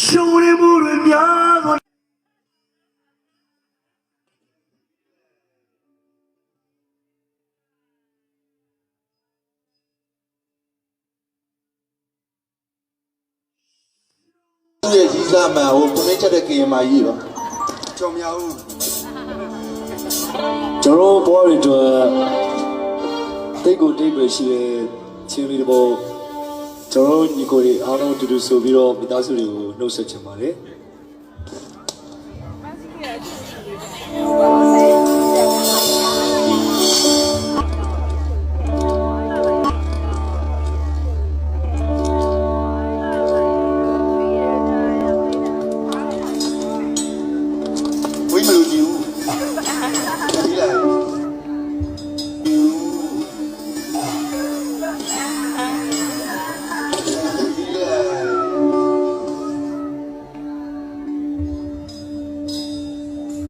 Shuri muri miago Ye jiza ma o pune chade ke ma yi ba. Chom ya u. ကျွန်တော်ဘဝတွေအတွက်တိတ်ကိုတိတ်ပဲရှိတဲ့ချင်းလေးတစ်ပုဒ်ကျွန်တော်ညီကိုတွေအားလုံးအတူတူဆိုပြီးတော့မိသားစုတွေကိုနှုတ်ဆက်ချင်ပါတယ်